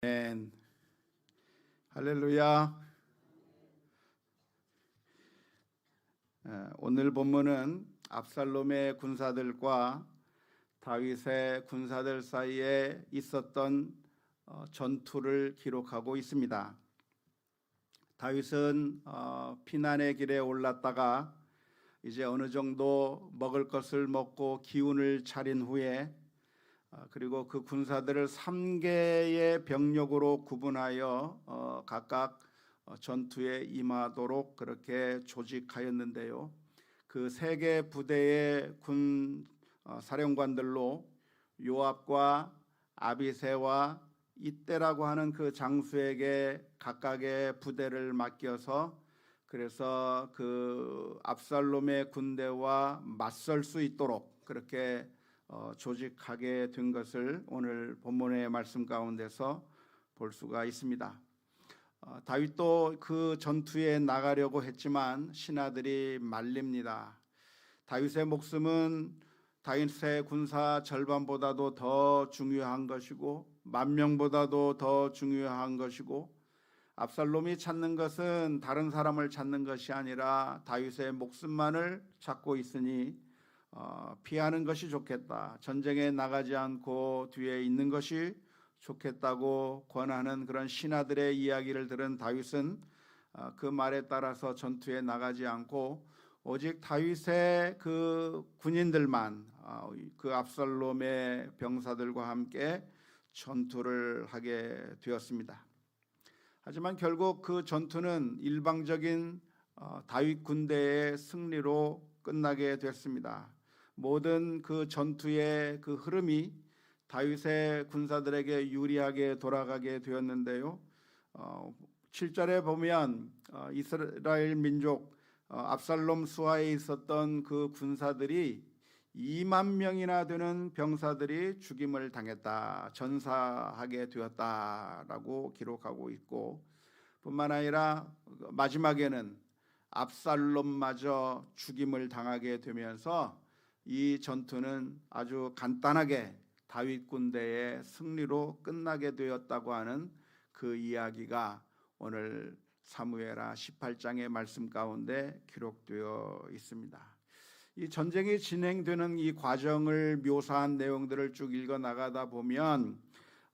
아멘. 할렐루야. 오늘 본문은 압살롬의 군사들과 다윗의 군사들 사이에 있었던 전투를 기록하고 있습니다. 다윗은 피난의 길에 올랐다가 이제 어느 정도 먹을 것을 먹고 기운을 차린 후에 그리고 그 군사들을 3개의 병력으로 구분하여 각각 전투에 임하도록 그렇게 조직하였는데요. 그 3개 부대의 군 사령관들로 요압과 아비새와 이때라고 하는 그 장수에게 각각의 부대를 맡겨서 그래서 그 압살롬의 군대와 맞설 수 있도록 그렇게 조직하게 된 것을 오늘 본문의 말씀 가운데서 볼 수가 있습니다. 다윗도 그 전투에 나가려고 했지만 신하들이 말립니다. 다윗의 목숨은 다윗의 군사 절반보다도 더 중요한 것이고 10,000명보다도 더 중요한 것이고 압살롬이 찾는 것은 다른 사람을 찾는 것이 아니라 다윗의 목숨만을 찾고 있으니 피하는 것이 좋겠다. 전쟁에 나가지 않고 뒤에 있는 것이 좋겠다고 권하는 그런 신하들의 이야기를 들은 다윗은 그 말에 따라서 전투에 나가지 않고 오직 다윗의 그 군인들만 그 압살롬의 병사들과 함께 전투를 하게 되었습니다. 하지만 결국 그 전투는 일방적인 다윗 군대의 승리로 끝나게 됐습니다. 모든 그 전투의 그 흐름이 다윗의 군사들에게 유리하게 돌아가게 되었는데요. 7절에 보면 이스라엘 민족 압살롬 수하에 있었던 그 군사들이 20,000명이나 되는 병사들이 죽임을 당했다, 전사하게 되었다라고 기록하고 있고, 뿐만 아니라 마지막에는 압살롬마저 죽임을 당하게 되면서 이 전투는 아주 간단하게 다윗 군대의 승리로 끝나게 되었다고 하는 그 이야기가 오늘 사무엘하 18장의 말씀 가운데 기록되어 있습니다. 이 전쟁이 진행되는 이 과정을 묘사한 내용들을 쭉 읽어 나가다 보면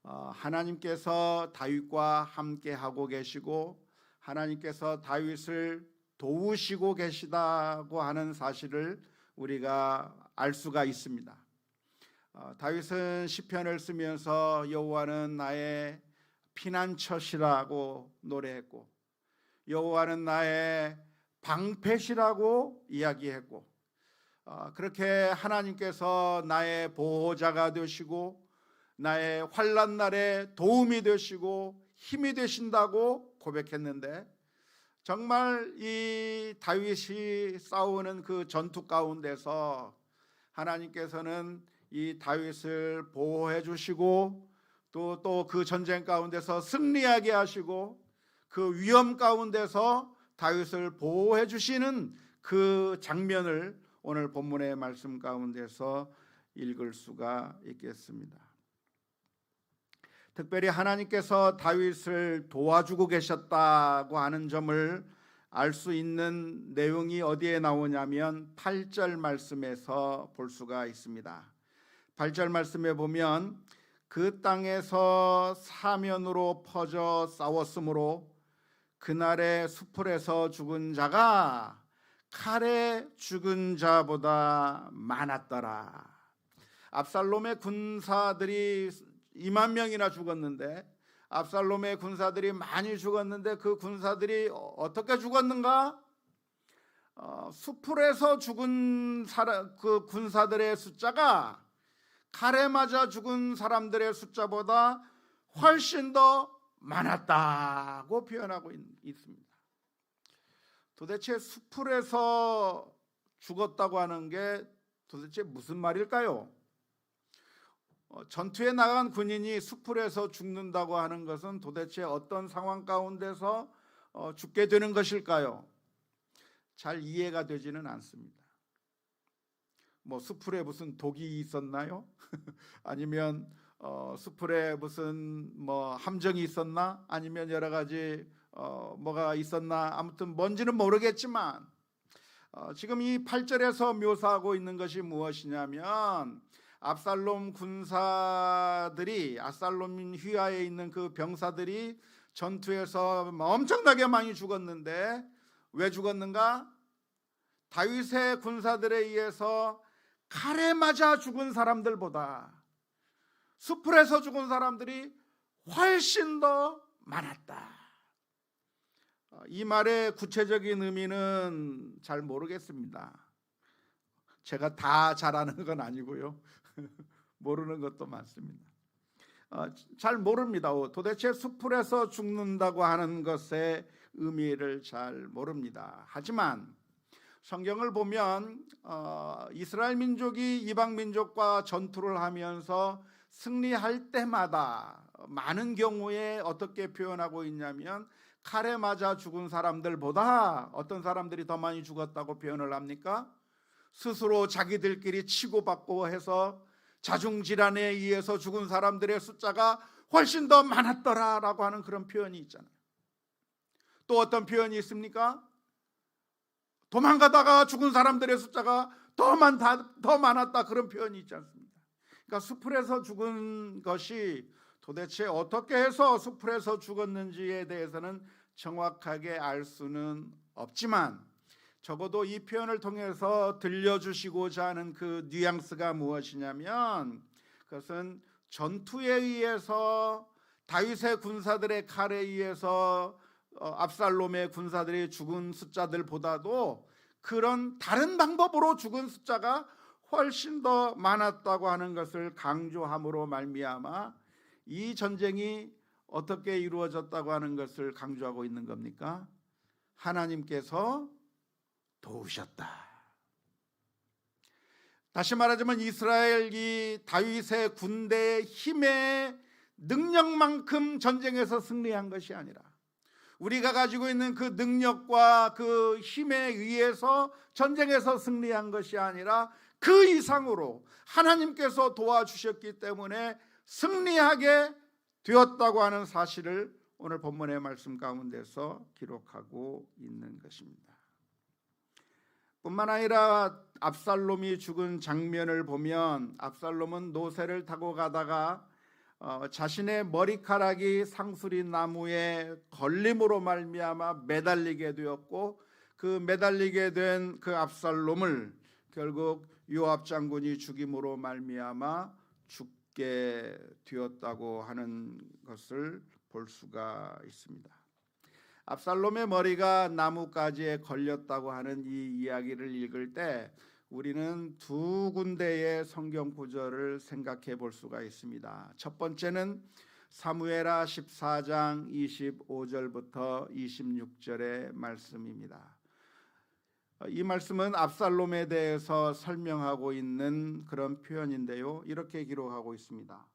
하나님께서 다윗과 함께 하고 계시고 하나님께서 다윗을 도우시고 계시다고 하는 사실을 우리가 알 수가 있습니다. 다윗은 시편을 쓰면서 여호와는 나의 피난처시라고 노래했고 여호와는 나의 방패시라고 이야기했고 그렇게 하나님께서 나의 보호자가 되시고 나의 환난 날에 도움이 되시고 힘이 되신다고 고백했는데 정말 이 다윗이 싸우는 그 전투 가운데서 하나님께서는 이 다윗을 보호해 주시고 또 그 전쟁 가운데서 승리하게 하시고 그 위험 가운데서 다윗을 보호해 주시는 그 장면을 오늘 본문의 말씀 가운데서 읽을 수가 있겠습니다. 특별히 하나님께서 다윗을 도와주고 계셨다고 하는 점을 알 수 있는 내용이 어디에 나오냐면 8절 말씀에서 볼 수가 있습니다. 8절 말씀에 보면 그 땅에서 사면으로 퍼져 싸웠으므로 그날의 수풀에서 죽은 자가 칼에 죽은 자보다 많았더라. 압살롬의 군사들이 20,000명이나 죽었는데 압살롬의 군사들이 많이 죽었는데 그 군사들이 어떻게 죽었는가? 수풀에서 죽은 그 군사들의 숫자가 칼에 맞아 죽은 사람들의 숫자보다 훨씬 더 많았다고 표현하고 있습니다. 도대체 수풀에서 죽었다고 하는 게 도대체 무슨 말일까요? 전투에 나간 군인이 수풀에서 죽는다고 하는 것은 도대체 어떤 상황 가운데서 죽게 되는 것일까요? 잘 이해가 되지는 않습니다. 뭐 수풀에 무슨 독이 있었나요? 아니면 수풀에 무슨 뭐 함정이 있었나 아니면 여러 가지 뭐가 있었나 아무튼 뭔지는 모르겠지만 지금 이 8절에서 묘사하고 있는 것이 무엇이냐면 압살롬 군사들이 압살롬 휘하에 있는 그 병사들이 전투에서 엄청나게 많이 죽었는데 왜 죽었는가? 다윗의 군사들에 의해서 칼에 맞아 죽은 사람들보다 수풀에서 죽은 사람들이 훨씬 더 많았다. 이 말의 구체적인 의미는 잘 모르겠습니다. 제가 다 잘 아는 건 아니고요. 모르는 것도 많습니다. 잘 모릅니다. 도대체 수풀에서 죽는다고 하는 것의 의미를 잘 모릅니다. 하지만 성경을 보면 이스라엘 민족이 이방 민족과 전투를 하면서 승리할 때마다 많은 경우에 어떻게 표현하고 있냐면 칼에 맞아 죽은 사람들보다 어떤 사람들이 더 많이 죽었다고 표현을 합니까? 스스로 자기들끼리 치고받고 해서 자중질환에 의해서 죽은 사람들의 숫자가 훨씬 더 많았더라라고 하는 그런 표현이 있잖아요. 또 어떤 표현이 있습니까? 도망가다가 죽은 사람들의 숫자가 더 많았다 그런 표현이 있지 않습니까? 그러니까 수풀에서 죽은 것이 도대체 어떻게 해서 수풀에서 죽었는지에 대해서는 정확하게 알 수는 없지만 적어도 이 표현을 통해서 들려주시고자 하는 그 뉘앙스가 무엇이냐면 그것은 전투에 의해서 다윗의 군사들의 칼에 의해서 압살롬의 군사들이 죽은 숫자들보다도 그런 다른 방법으로 죽은 숫자가 훨씬 더 많았다고 하는 것을 강조함으로 말미암아 이 전쟁이 어떻게 이루어졌다고 하는 것을 강조하고 있는 겁니까? 하나님께서 도우셨다. 다시 말하자면 이스라엘이 다윗의 군대의 힘의 능력만큼 전쟁에서 승리한 것이 아니라 우리가 가지고 있는 그 능력과 그 힘에 의해서 전쟁에서 승리한 것이 아니라 그 이상으로 하나님께서 도와주셨기 때문에 승리하게 되었다고 하는 사실을 오늘 본문의 말씀 가운데서 기록하고 있는 것입니다. 뿐만 아니라 압살롬이 죽은 장면을 보면 압살롬은 노새를 타고 가다가 자신의 머리카락이 상수리 나무에 걸림으로 말미암아 매달리게 되었고 그 매달리게 된 그 압살롬을 결국 요압 장군이 죽임으로 말미암아 죽게 되었다고 하는 것을 볼 수가 있습니다. 압살롬의 머리가 나뭇가지에 걸렸다고 하는 이 이야기를 읽을 때 우리는 두 군데의 성경 구절을 생각해 볼 수가 있습니다. 첫 번째는 사무엘하 14장 25절부터 26절의 말씀입니다. 이 말씀은 압살롬에 대해서 설명하고 있는 그런 표현인데요. 이렇게 기록하고 있습니다.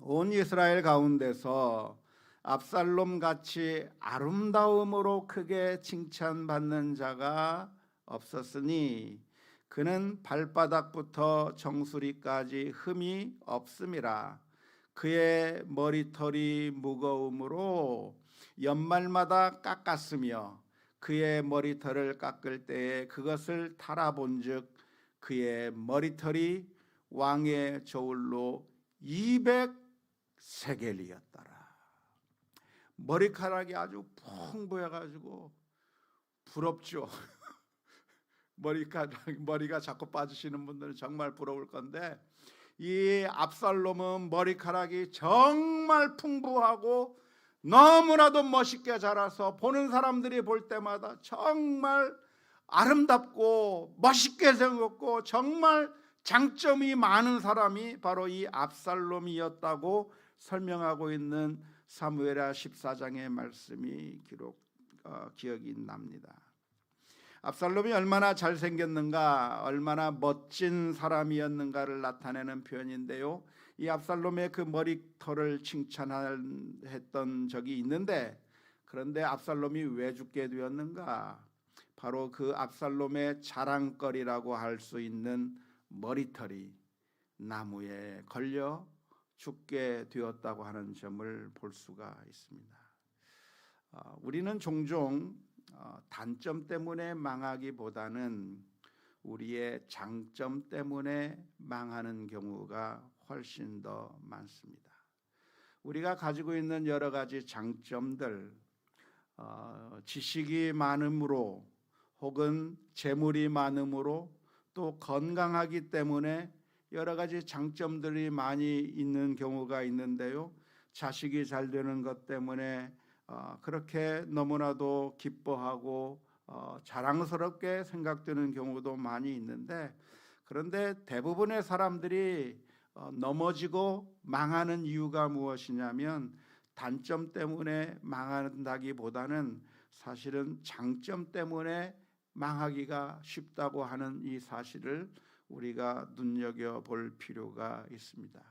온 이스라엘 가운데서 압살롬 같이 아름다움으로 크게 칭찬받는 자가 없었으니 그는 발바닥부터 정수리까지 흠이 없음이라. 그의 머리털이 무거움으로 연말마다 깎았으며 그의 머리털을 깎을 때에 그것을 탈아본즉 그의 머리털이 왕의 저울로 200세겔이었더라. 머리카락이 아주 풍부해가지고 부럽죠. 머리가 자꾸 빠지시는 분들은 정말 부러울 건데 이 압살롬은 머리카락이 정말 풍부하고 너무나도 멋있게 자라서 보는 사람들이 볼 때마다 정말 아름답고 멋있게 생겼고 정말 장점이 많은 사람이 바로 이 압살롬이었다고 설명하고 있는 사무엘하 14장의 말씀이 기억이 납니다. 압살롬이 얼마나 잘생겼는가, 얼마나 멋진 사람이었는가를 나타내는 표현인데요. 이 압살롬의 그 머리털을 칭찬했던 적이 있는데 그런데 압살롬이 왜 죽게 되었는가? 바로 그 압살롬의 자랑거리라고 할 수 있는 머리털이 나무에 걸려 죽게 되었다고 하는 점을 볼 수가 있습니다. 우리는 종종 단점 때문에 망하기보다는 우리의 장점 때문에 망하는 경우가 훨씬 더 많습니다. 우리가 가지고 있는 여러 가지 장점들, 지식이 많음으로 혹은 재물이 많음으로 또 건강하기 때문에 여러 가지 장점들이 많이 있는 경우가 있는데요. 자식이 잘 되는 것 때문에 그렇게 너무나도 기뻐하고 자랑스럽게 생각되는 경우도 많이 있는데, 그런데 대부분의 사람들이 넘어지고 망하는 이유가 무엇이냐면 단점 때문에 망한다기보다는 사실은 장점 때문에 망하기가 쉽다고 하는 이 사실을 우리가 눈여겨볼 필요가 있습니다.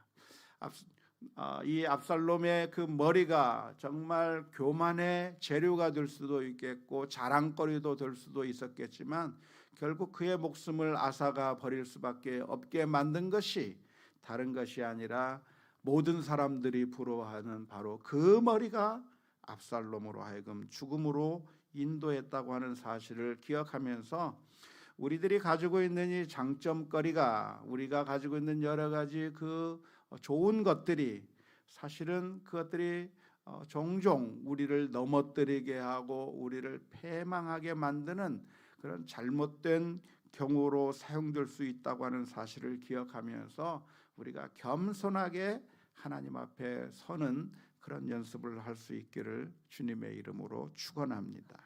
이 압살롬의 그 머리가 정말 교만의 재료가 될 수도 있겠고 자랑거리도 될 수도 있었겠지만 결국 그의 목숨을 아사가 버릴 수밖에 없게 만든 것이 다른 것이 아니라 모든 사람들이 부러워하는 바로 그 머리가 압살롬으로 하여금 죽음으로 인도했다고 하는 사실을 기억하면서 우리들이 가지고 있는 이 장점거리가, 우리가 가지고 있는 여러 가지 그 좋은 것들이 사실은 그것들이 종종 우리를 넘어뜨리게 하고 우리를 패망하게 만드는 그런 잘못된 경우로 사용될 수 있다고 하는 사실을 기억하면서 우리가 겸손하게 하나님 앞에 서는 그런 연습을 할 수 있기를 주님의 이름으로 축원합니다.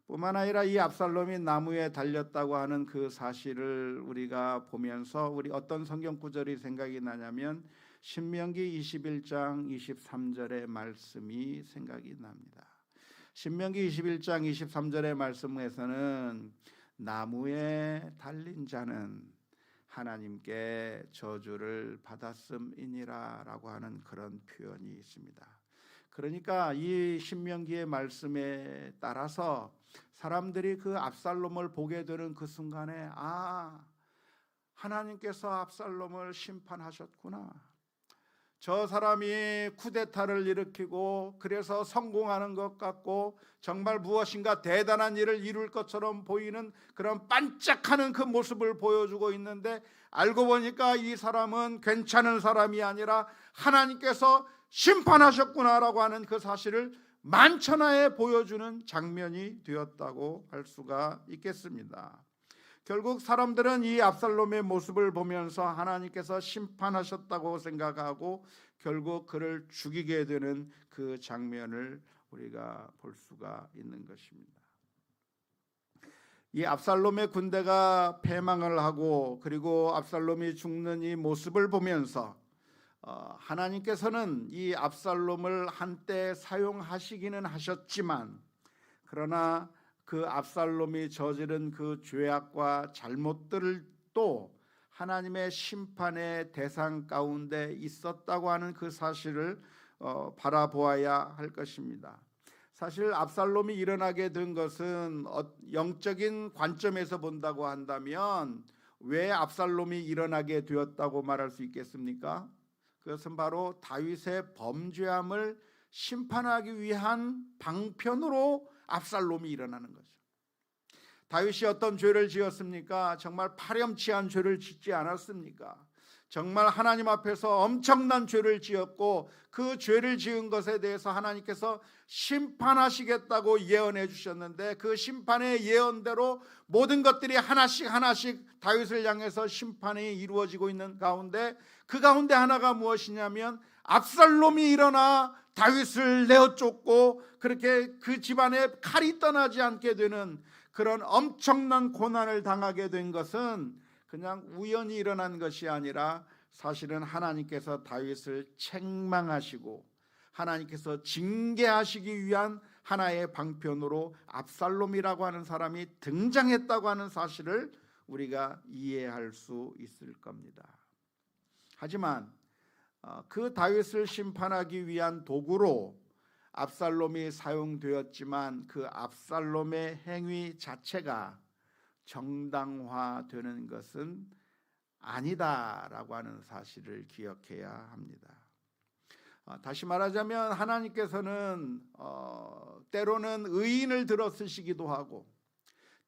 뿐만 아니라 이 압살롬이 나무에 달렸다고 하는 그 사실을 우리가 보면서 우리 어떤 성경 구절이 생각이 나냐면 신명기 21장 23절의 말씀이 생각이 납니다. 신명기 21장 23절의 말씀에서는 나무에 달린 자는 하나님께 저주를 받았음이니라 라고 하는 그런 표현이 있습니다. 그러니까 이 신명기의 말씀에 따라서 사람들이 그 압살롬을 보게 되는 그 순간에 하나님께서 압살롬을 심판하셨구나. 저 사람이 쿠데타를 일으키고 그래서 성공하는 것 같고 정말 무엇인가 대단한 일을 이룰 것처럼 보이는 그런 반짝하는 그 모습을 보여주고 있는데 알고 보니까 이 사람은 괜찮은 사람이 아니라 하나님께서 심판하셨구나라고 하는 그 사실을 만천하에 보여주는 장면이 되었다고 할 수가 있겠습니다. 결국 사람들은 이 압살롬의 모습을 보면서 하나님께서 심판하셨다고 생각하고 결국 그를 죽이게 되는 그 장면을 우리가 볼 수가 있는 것입니다. 이 압살롬의 군대가 패망을 하고 그리고 압살롬이 죽는 이 모습을 보면서 하나님께서는 이 압살롬을 한때 사용하시기는 하셨지만 그러나 그 압살롬이 저지른 그 죄악과 잘못들을 또 하나님의 심판의 대상 가운데 있었다고 하는 그 사실을 바라보아야 할 것입니다. 사실 압살롬이 일어나게 된 것은 영적인 관점에서 본다고 한다면 왜 압살롬이 일어나게 되었다고 말할 수 있겠습니까? 그것은 바로 다윗의 범죄함을 심판하기 위한 방편으로 압살롬이 일어나는 거죠. 다윗이 어떤 죄를 지었습니까? 정말 파렴치한 죄를 짓지 않았습니까? 정말 하나님 앞에서 엄청난 죄를 지었고 그 죄를 지은 것에 대해서 하나님께서 심판하시겠다고 예언해 주셨는데 그 심판의 예언대로 모든 것들이 하나씩 다윗을 향해서 심판이 이루어지고 있는 가운데 그 가운데 하나가 무엇이냐면 압살롬이 일어나 다윗을 내어 쫓고 그렇게 그 집안에 칼이 떠나지 않게 되는 그런 엄청난 고난을 당하게 된 것은 그냥 우연히 일어난 것이 아니라 사실은 하나님께서 다윗을 책망하시고 하나님께서 징계하시기 위한 하나의 방편으로 압살롬이라고 하는 사람이 등장했다고 하는 사실을 우리가 이해할 수 있을 겁니다. 하지만 그 다윗을 심판하기 위한 도구로 압살롬이 사용되었지만 그 압살롬의 행위 자체가 정당화되는 것은 아니다라고 하는 사실을 기억해야 합니다. 다시 말하자면 하나님께서는 때로는 의인을 들어 쓰시기도 하고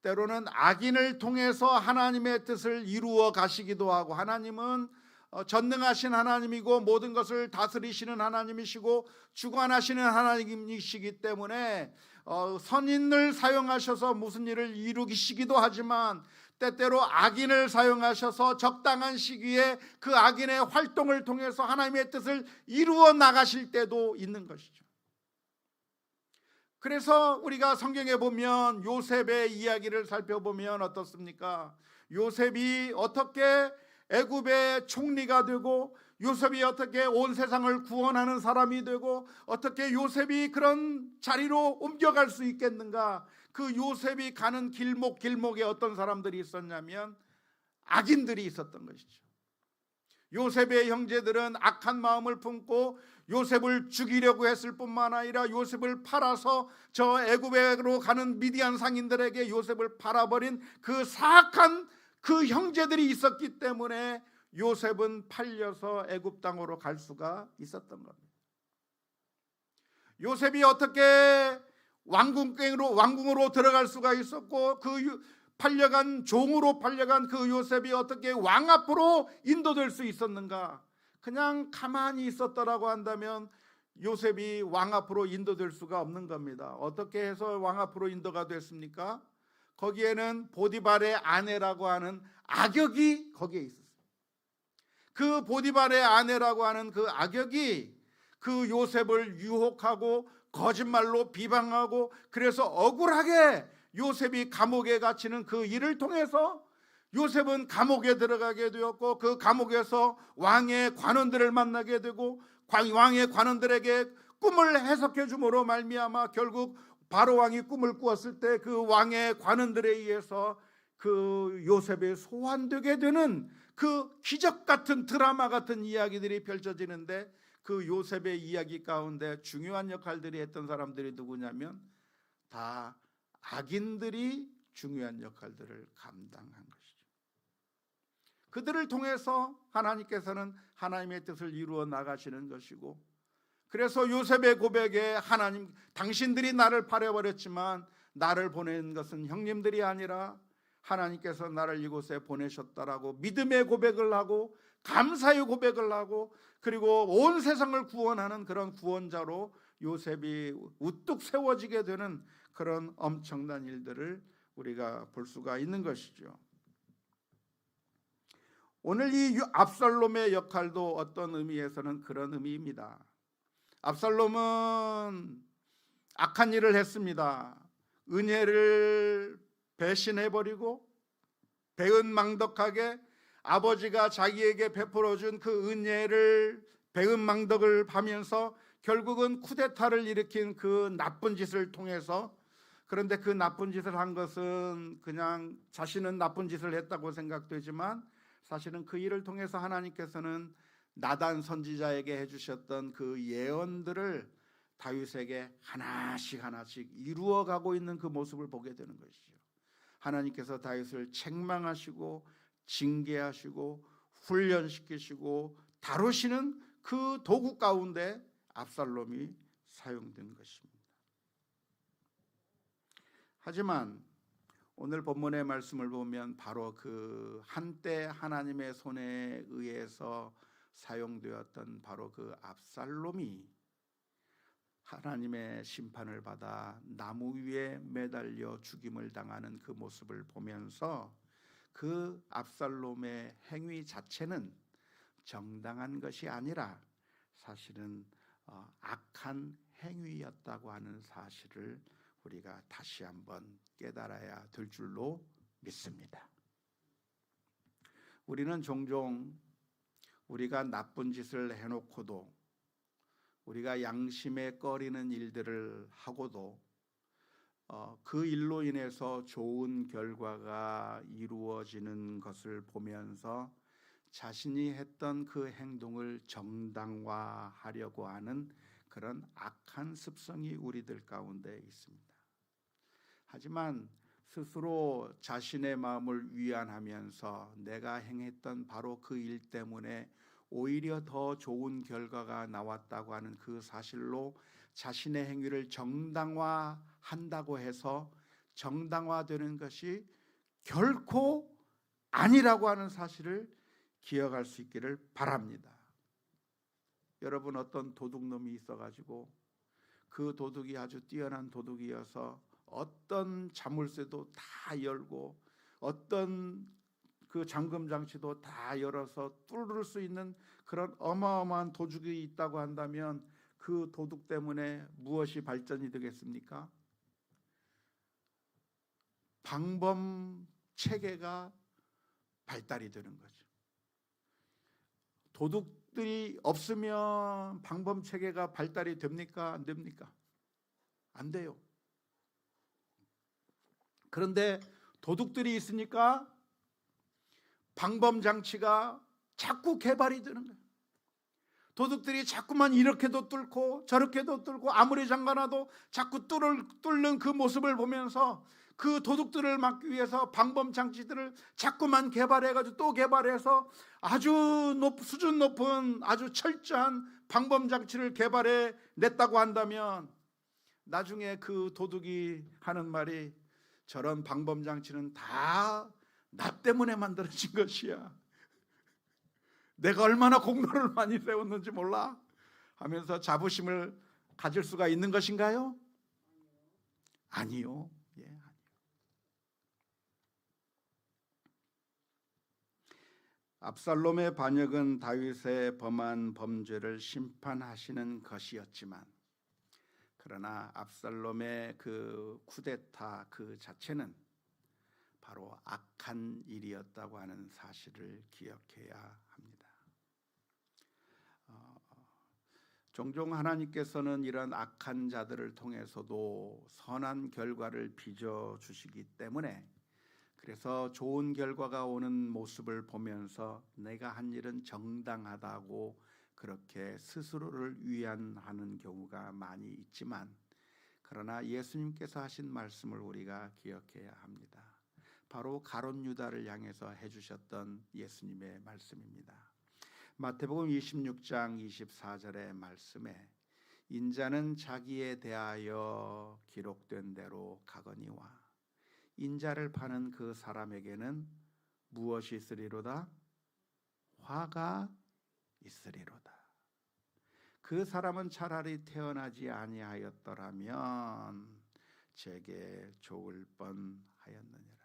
때로는 악인을 통해서 하나님의 뜻을 이루어 가시기도 하고, 하나님은 전능하신 하나님이고 모든 것을 다스리시는 하나님이시고 주관하시는 하나님이시기 때문에 선인을 사용하셔서 무슨 일을 이루시기도 하지만 때때로 악인을 사용하셔서 적당한 시기에 그 악인의 활동을 통해서 하나님의 뜻을 이루어 나가실 때도 있는 것이죠. 그래서 우리가 성경에 보면 요셉의 이야기를 살펴보면 어떻습니까? 요셉이 어떻게 애굽의 총리가 되고 요셉이 어떻게 온 세상을 구원하는 사람이 되고 어떻게 요셉이 그런 자리로 옮겨갈 수 있겠는가? 그 요셉이 가는 길목에 어떤 사람들이 있었냐면 악인들이 있었던 것이죠. 요셉의 형제들은 악한 마음을 품고 요셉을 죽이려고 했을 뿐만 아니라 요셉을 팔아서 저 애굽으로 가는 미디안 상인들에게 요셉을 팔아버린 그 사악한 그 형제들이 있었기 때문에 요셉은 팔려서 애굽 땅으로 갈 수가 있었던 겁니다. 요셉이 어떻게 왕궁으로 들어갈 수가 있었고 그 종으로 팔려간 그 요셉이 어떻게 왕 앞으로 인도될 수 있었는가? 그냥 가만히 있었더라고 한다면 요셉이 왕 앞으로 인도될 수가 없는 겁니다. 어떻게 해서 왕 앞으로 인도가 됐습니까? 거기에는 보디발의 아내라고 하는 악역이 거기에 있었어요. 그 보디발의 아내라고 하는 그 악역이 그 요셉을 유혹하고 거짓말로 비방하고 그래서 억울하게 요셉이 감옥에 갇히는 그 일을 통해서 요셉은 감옥에 들어가게 되었고 그 감옥에서 왕의 관원들을 만나게 되고 왕의 관원들에게 꿈을 해석해 줌으로 말미암아 결국 바로 왕이 꿈을 꾸었을 때 그 왕의 관원들에 의해서 그 요셉이 소환되게 되는 그 기적 같은 드라마 같은 이야기들이 펼쳐지는데 그 요셉의 이야기 가운데 중요한 역할들이 했던 사람들이 누구냐면 다 악인들이 중요한 역할들을 감당한 것이죠. 그들을 통해서 하나님께서는 하나님의 뜻을 이루어 나가시는 것이고, 그래서 요셉의 고백에 하나님, 당신들이 나를 팔아버렸지만 나를 보낸 것은 형님들이 아니라 하나님께서 나를 이곳에 보내셨다라고 믿음의 고백을 하고 감사의 고백을 하고 그리고 온 세상을 구원하는 그런 구원자로 요셉이 우뚝 세워지게 되는 그런 엄청난 일들을 우리가 볼 수가 있는 것이죠. 오늘 이 압살롬의 역할도 어떤 의미에서는 그런 의미입니다. 압살롬은 악한 일을 했습니다. 은혜를 배신해버리고 배은망덕하게 아버지가 자기에게 베풀어준 그 은혜를 배은망덕을 하면서 결국은 쿠데타를 일으킨 그 나쁜 짓을 통해서, 그런데 그 나쁜 짓을 한 것은 그냥 자신은 나쁜 짓을 했다고 생각되지만 사실은 그 일을 통해서 하나님께서는 나단 선지자에게 해주셨던 그 예언들을 다윗에게 하나씩 이루어가고 있는 그 모습을 보게 되는 것이죠. 하나님께서 다윗을 책망하시고 징계하시고 훈련시키시고 다루시는 그 도구 가운데 압살롬이 사용된 것입니다. 하지만 오늘 본문의 말씀을 보면 바로 그 한때 하나님의 손에 의해서 사용되었던 바로 그 압살롬이 하나님의 심판을 받아 나무 위에 매달려 죽임을 당하는 그 모습을 보면서 그 압살롬의 행위 자체는 정당한 것이 아니라 사실은 악한 행위였다고 하는 사실을 우리가 다시 한번 깨달아야 될 줄로 믿습니다. 우리는 종종 우리가 나쁜 짓을 해놓고도 우리가 양심에 꺼리는 일들을 하고도 그 일로 인해서 좋은 결과가 이루어지는 것을 보면서 자신이 했던 그 행동을 정당화하려고 하는 그런 악한 습성이 우리들 가운데 있습니다. 하지만 스스로 자신의 마음을 위안하면서 내가 행했던 바로 그 일 때문에 오히려 더 좋은 결과가 나왔다고 하는 그 사실로 자신의 행위를 정당화한다고 해서 정당화되는 것이 결코 아니라고 하는 사실을 기억할 수 있기를 바랍니다. 여러분, 어떤 도둑놈이 있어가지고 그 도둑이 아주 뛰어난 도둑이어서 어떤 자물쇠도 다 열고 어떤 그 잠금 장치도 다 열어서 뚫을 수 있는 그런 어마어마한 도둑이 있다고 한다면 그 도둑 때문에 무엇이 발전이 되겠습니까? 방범 체계가 발달이 되는 거죠. 도둑들이 없으면 방범 체계가 발달이 됩니까? 안 됩니까? 안 돼요. 그런데 도둑들이 있으니까 방범 장치가 자꾸 개발이 되는 거예요. 도둑들이 자꾸만 이렇게도 뚫고 저렇게도 뚫고 아무리 잠가놔도 자꾸 뚫는 그 모습을 보면서 그 도둑들을 막기 위해서 방범 장치들을 자꾸만 개발해가지고 또 개발해서 아주 수준 높은 아주 철저한 방범 장치를 개발해 냈다고 한다면 나중에 그 도둑이 하는 말이 저런 방범 장치는 다 나 때문에 만들어진 것이야. 내가 얼마나 공로를 많이 세웠는지 몰라 하면서 자부심을 가질 수가 있는 것인가요? 아니요. 예, 아니요. 압살롬의 반역은 다윗의 범한 범죄를 심판하시는 것이었지만, 그러나 압살롬의 그 쿠데타 그 자체는 바로 악한 일이었다고 하는 사실을 기억해야 합니다. 종종 하나님께서는 이런 악한 자들을 통해서도 선한 결과를 빚어주시기 때문에, 그래서 좋은 결과가 오는 모습을 보면서 내가 한 일은 정당하다고 그렇게 스스로를 위안하는 경우가 많이 있지만, 그러나 예수님께서 하신 말씀을 우리가 기억해야 합니다. 바로 가룟 유다를 향해서 해주셨던 예수님의 말씀입니다. 마태복음 26장 24절의 말씀에 인자는 자기에 대하여 기록된 대로 가거니와 인자를 파는 그 사람에게는 무엇이 있으리로다? 화가 있으리로다. 그 사람은 차라리 태어나지 아니하였더라면 제게 좋을 뻔하였느니라.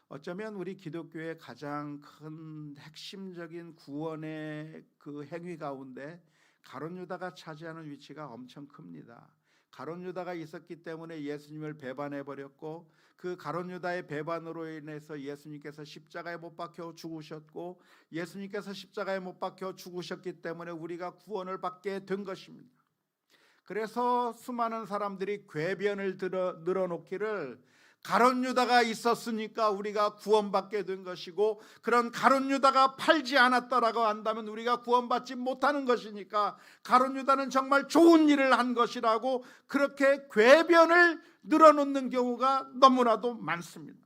어쩌면 우리 기독교의 가장 큰 핵심적인 구원의 그 행위 가운데 가룟 유다가 차지하는 위치가 엄청 큽니다. 가룟 유다가 있었기 때문에 예수님을 배반해 버렸고, 그 가룟 유다의 배반으로 인해서 예수님께서 십자가에 못 박혀 죽으셨고, 예수님께서 십자가에 못 박혀 죽으셨기 때문에 우리가 구원을 받게 된 것입니다. 그래서 수많은 사람들이 궤변을 늘어놓기를 가룟 유다가 있었으니까 우리가 구원받게 된 것이고, 그런 가룟 유다가 팔지 않았다라고 한다면 우리가 구원받지 못하는 것이니까 가룟 유다는 정말 좋은 일을 한 것이라고 그렇게 궤변을 늘어놓는 경우가 너무나도 많습니다.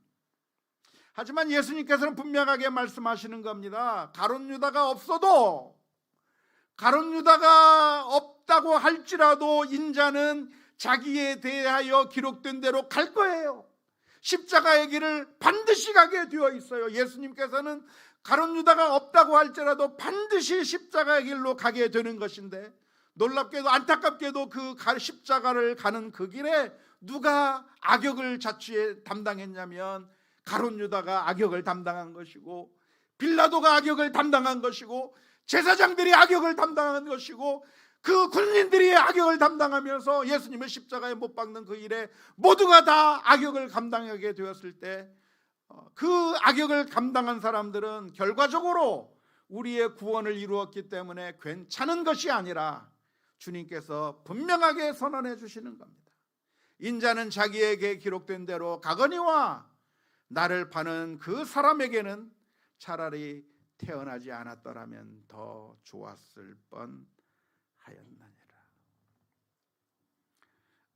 하지만 예수님께서는 분명하게 말씀하시는 겁니다. 가룟 유다가 없어도, 가룟 유다가 없다고 할지라도 인자는 자기에 대하여 기록된 대로 갈 거예요. 십자가의 길을 반드시 가게 되어 있어요. 예수님께서는 가룟 유다가 없다고 할지라도 반드시 십자가의 길로 가게 되는 것인데, 놀랍게도 안타깝게도 그 십자가를 가는 그 길에 누가 악역을 자취에 담당했냐면 가룟 유다가 악역을 담당한 것이고, 빌라도가 악역을 담당한 것이고, 제사장들이 악역을 담당한 것이고, 그 군인들이 악역을 담당하면서 예수님을 십자가에 못 박는 그 일에 모두가 다 악역을 감당하게 되었을 때, 그 악역을 감당한 사람들은 결과적으로 우리의 구원을 이루었기 때문에 괜찮은 것이 아니라 주님께서 분명하게 선언해 주시는 겁니다. 인자는 자기에게 기록된 대로 가거니와 나를 파는 그 사람에게는 차라리 태어나지 않았더라면 더 좋았을 뻔 하였느니라.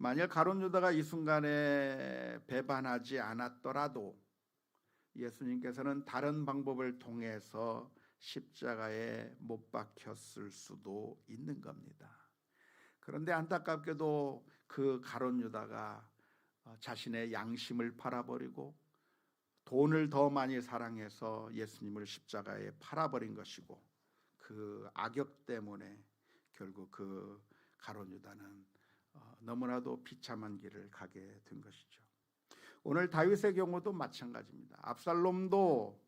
만약 가룟 유다가 이 순간에 배반하지 않았더라도 예수님께서는 다른 방법을 통해서 십자가에 못 박혔을 수도 있는 겁니다. 그런데 안타깝게도 그 가룟 유다가 자신의 양심을 팔아버리고 돈을 더 많이 사랑해서 예수님을 십자가에 팔아버린 것이고, 그 악역 때문에 결국 그 가룟 유다는 너무나도 비참한 길을 가게 된 것이죠. 오늘 다윗의 경우도 마찬가지입니다. 압살롬도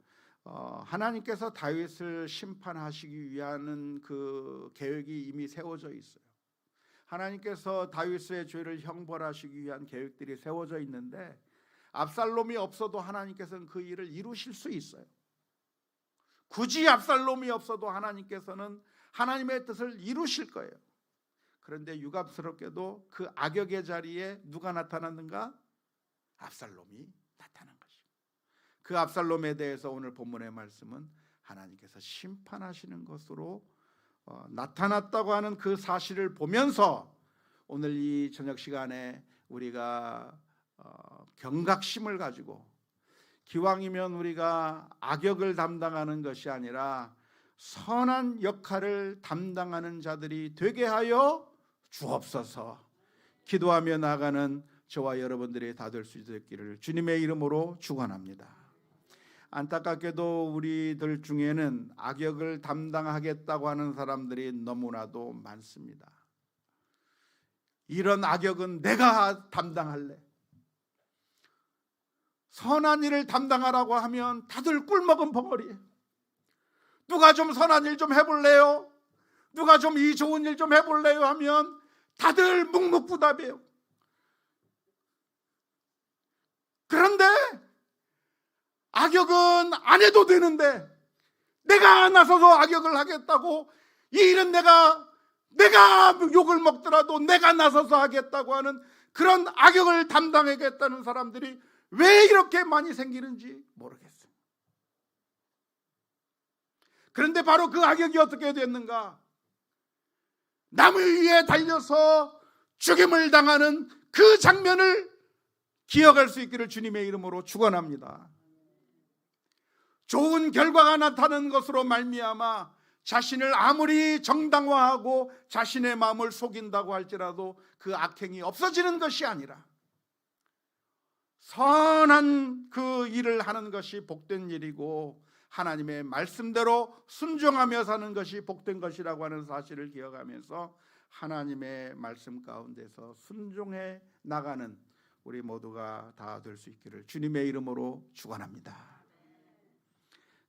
하나님께서 다윗을 심판하시기 위한 그 계획이 이미 세워져 있어요. 하나님께서 다윗의 죄를 형벌하시기 위한 계획들이 세워져 있는데 압살롬이 없어도 하나님께서는 그 일을 이루실 수 있어요. 굳이 압살롬이 없어도 하나님께서는 하나님의 뜻을 이루실 거예요. 그런데 유감스럽게도 그 악역의 자리에 누가 나타났는가? 압살롬이 나타난 것이고, 그 압살롬에 대해서 오늘 본문의 말씀은 하나님께서 심판하시는 것으로 나타났다고 하는 그 사실을 보면서 오늘 이 저녁 시간에 우리가 경각심을 가지고 기왕이면 우리가 악역을 담당하는 것이 아니라 선한 역할을 담당하는 자들이 되게 하여 주옵소서 기도하며 나아가는 저와 여러분들이 다 될 수 있기를 주님의 이름으로 축원합니다. 안타깝게도 우리들 중에는 악역을 담당하겠다고 하는 사람들이 너무나도 많습니다. 이런 악역은 내가 담당할래. 선한 일을 담당하라고 하면 다들 꿀먹은 벙어리예요. 누가 좀 선한 일 좀 해볼래요? 누가 좀 이 좋은 일 좀 해볼래요? 하면 다들 묵묵부답해요. 그런데 악역은 안 해도 되는데 내가 나서서 악역을 하겠다고, 이 일은 내가 욕을 먹더라도 내가 나서서 하겠다고 하는 그런 악역을 담당하겠다는 사람들이 왜 이렇게 많이 생기는지 모르겠어요. 그런데 바로 그 악역이 어떻게 됐는가? 나무 위에 달려서 죽임을 당하는 그 장면을 기억할 수 있기를 주님의 이름으로 축원합니다. 좋은 결과가 나타나는 것으로 말미암아 자신을 아무리 정당화하고 자신의 마음을 속인다고 할지라도 그 악행이 없어지는 것이 아니라 선한 그 일을 하는 것이 복된 일이고 하나님의 말씀대로 순종하며 사는 것이 복된 것이라고 하는 사실을 기억하면서 하나님의 말씀 가운데서 순종해 나가는 우리 모두가 다 될 수 있기를 주님의 이름으로 축원합니다.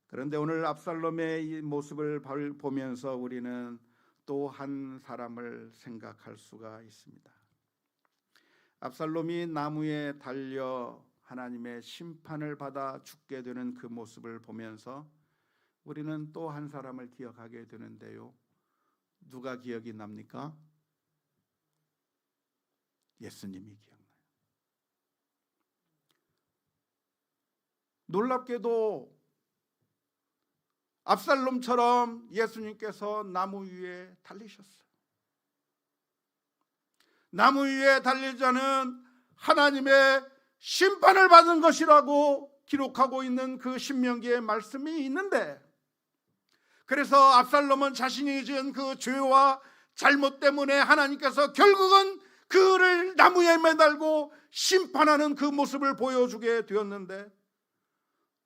그런데 오늘 압살롬의 이 모습을 보면서 우리는 또 한 사람을 생각할 수가 있습니다. 압살롬이 나무에 달려 하나님의 심판을 받아 죽게 되는 그 모습을 보면서 우리는 또 한 사람을 기억하게 되는데요. 누가 기억이 납니까? 예수님이 기억나요. 놀랍게도 압살롬처럼 예수님께서 나무 위에 달리셨어요. 나무 위에 달릴 자는 하나님의 심판을 받은 것이라고 기록하고 있는 그 신명기의 말씀이 있는데, 그래서 압살롬은 자신이 지은 그 죄와 잘못 때문에 하나님께서 결국은 그를 나무에 매달고 심판하는 그 모습을 보여주게 되었는데,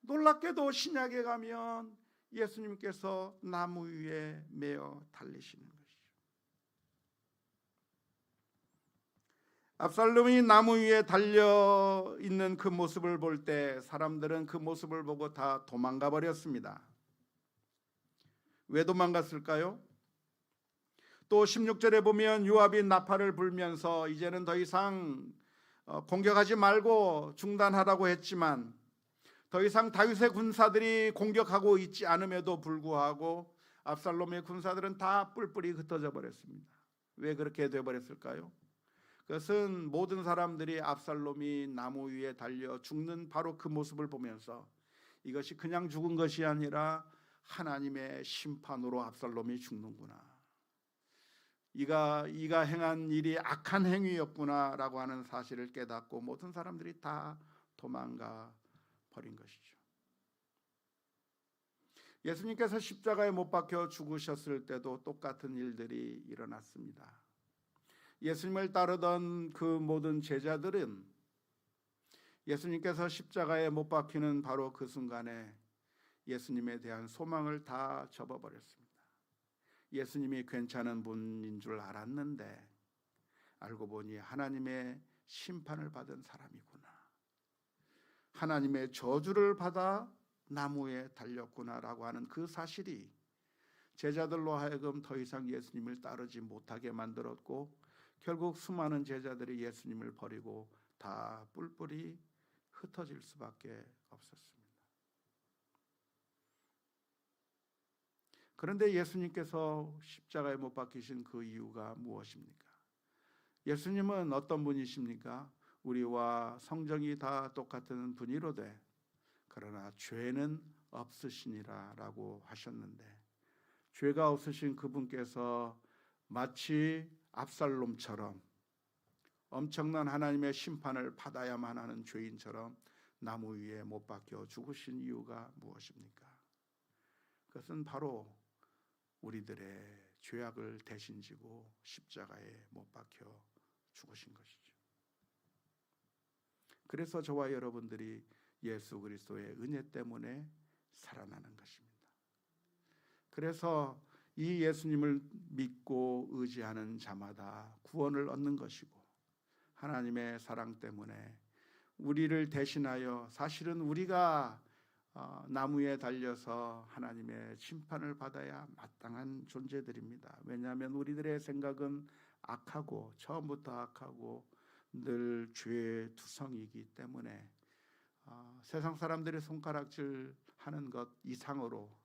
놀랍게도 신약에 가면 예수님께서 나무 위에 매어 달리시는 것이죠. 압살롬이 나무 위에 달려 있는 그 모습을 볼 때 사람들은 그 모습을 보고 다 도망가 버렸습니다. 왜 도망갔을까요? 또 16절에 보면 요압이 나팔을 불면서 이제는 더 이상 공격하지 말고 중단하라고 했지만 더 이상 다윗의 군사들이 공격하고 있지 않음에도 불구하고 압살롬의 군사들은 다 뿔뿔이 흩어져 버렸습니다. 왜 그렇게 되어버렸을까요? 그것은 모든 사람들이 압살롬이 나무 위에 달려 죽는 바로 그 모습을 보면서 이것이 그냥 죽은 것이 아니라 하나님의 심판으로 압살롬이 죽는구나, 이가 행한 일이 악한 행위였구나라고 하는 사실을 깨닫고 모든 사람들이 다 도망가 버린 것이죠. 예수님께서 십자가에 못 박혀 죽으셨을 때도 똑같은 일들이 일어났습니다. 예수님을 따르던 그 모든 제자들은 예수님께서 십자가에 못 박히는 바로 그 순간에 예수님에 대한 소망을 다 접어버렸습니다. 예수님이 괜찮은 분인 줄 알았는데 알고 보니 하나님의 심판을 받은 사람이구나, 하나님의 저주를 받아 나무에 달렸구나라고 하는 그 사실이 제자들로 하여금 더 이상 예수님을 따르지 못하게 만들었고, 결국 수많은 제자들이 예수님을 버리고 다 뿔뿔이 흩어질 수밖에 없었습니다. 그런데 예수님께서 십자가에 못 박히신 그 이유가 무엇입니까? 예수님은 어떤 분이십니까? 우리와 성정이 다 똑같은 분이로되 그러나 죄는 없으시니라 라고 하셨는데, 죄가 없으신 그분께서 마치 압살롬처럼 엄청난 하나님의 심판을 받아야만 하는 죄인처럼 나무 위에 못 박혀 죽으신 이유가 무엇입니까? 그것은 바로 우리들의 죄악을 대신 지고 십자가에 못 박혀 죽으신 것이죠. 그래서 저와 여러분들이 예수 그리스도의 은혜 때문에 살아나는 것입니다. 그래서 이 예수님을 믿고 의지하는 자마다 구원을 얻는 것이고, 하나님의 사랑 때문에 우리를 대신하여, 사실은 우리가 나무에 달려서 하나님의 심판을 받아야 마땅한 존재들입니다. 왜냐하면 우리들의 생각은 악하고, 처음부터 악하고 늘 죄의 투성이기 때문에 세상 사람들의 손가락질 하는 것 이상으로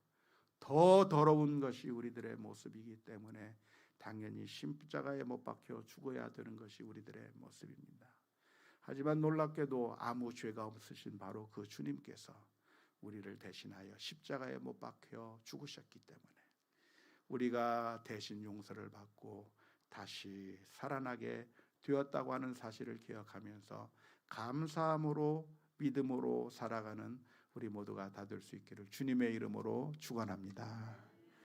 더 더러운 것이 우리들의 모습이기 때문에 당연히 십자가에 못 박혀 죽어야 되는 것이 우리들의 모습입니다. 하지만 놀랍게도 아무 죄가 없으신 바로 그 주님께서 우리를 대신하여 십자가에 못 박혀 죽으셨기 때문에 우리가 대신 용서를 받고 다시 살아나게 되었다고 하는 사실을 기억하면서 감사함으로 믿음으로 살아가는 우리 모두가 다 될 수 있기를 주님의 이름으로 축원합니다.